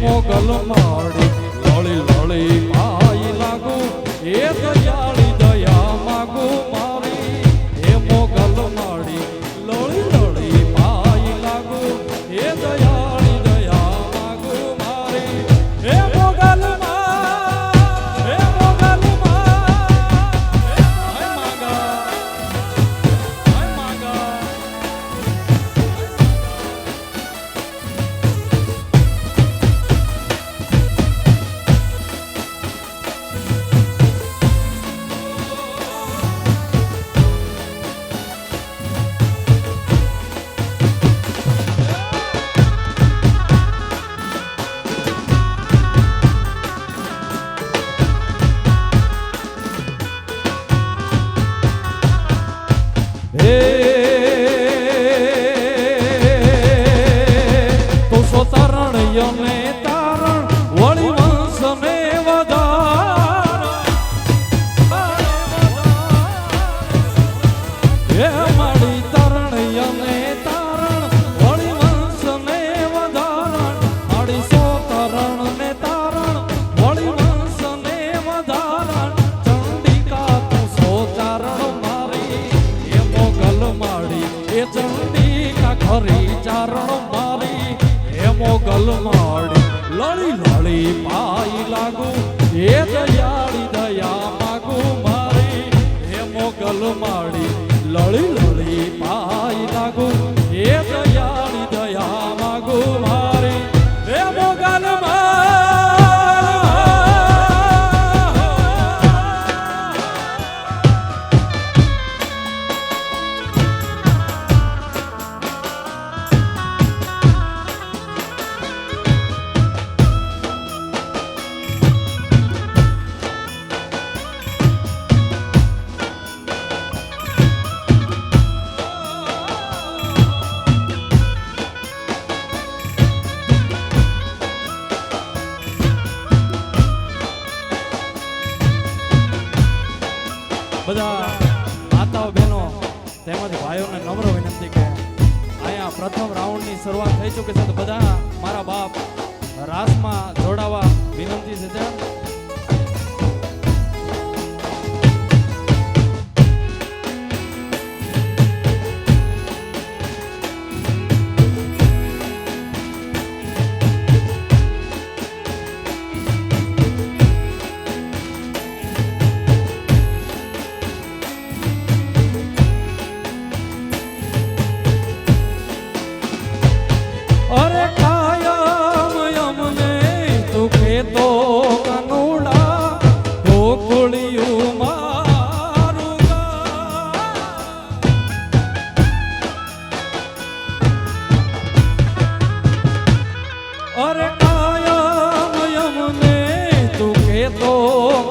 મોગલ માડી લળી લળી પાઈ લાગુ એ દયાળી દયા માગુ મારી એ મોગલ માડી લળી લળી પાઈ લાગુ એ દયાળી દયા માગુ મારી એ મોગલ તો સો તારણ યને તારણ વળી વંશ ને વધાર એ માડી તારણ યને તારણ વળી વંશ ને વધાર માડી સો તારણ ને તારણ વળી વંશ ને વધાર ચંડિકા તું સો ચારણ મારી એ મોગલ માડી એ ચંડિકા ખરી ચારણ મારી એ મોગલ માડી લળી લળી પાઈ લાગુ એ દયાળી દયા માગુ મારી એ મોગલ માડી લળી લળી પાઈ લાગુ એ દયાળી દયા માગુ મારી એ મોગલ બધા માતાઓ બહેનો તેમજ ભાઈઓને નમ્ર વિનંતી કે અહીંયા પ્રથમ રાઉન્ડની શરૂઆત થઈ ચૂકી છે તો બધા મારા બાપ રાસમાં જોડાવા વિનંતી છે ત્યાં તો કનુડા ગોકુળિયું મારું અરે કાયમ યમને તું કેતો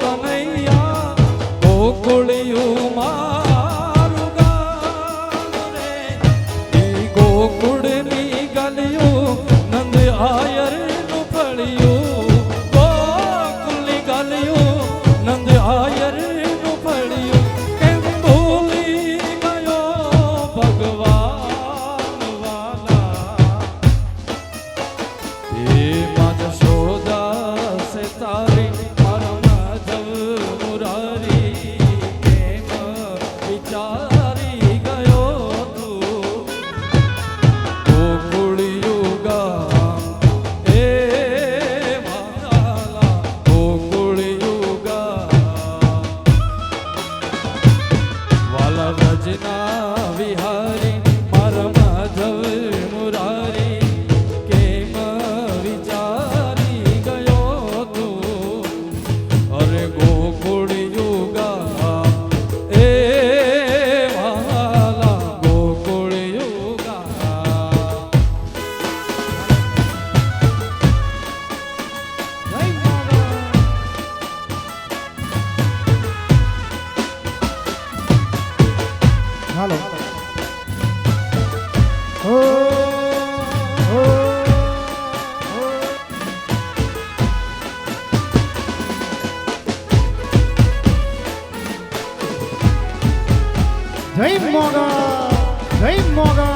કનૈયા ગોકુળિયું મારું રે ઈ ગોકુળની ગલિયું નંદ આયર નું ફળિયું નંદ આયર નું પડ્યું કેમ ભૂલી ગયો ભગવાન વાલા એ માત શોધા સે તારી મારા માધવ મુરારી કેમ વિચારી ગયો તું ગોકુળિયું ગામ એ વાલા ગોકુળિયું રજના વિહારી મારા માધવ મુરારી કેમ વિચારી ગયો તું અરે ગોકુળિયું ગામ એ વાલા ગોકુળિયું ગામ હાલો જય મોગલ જય મોગલ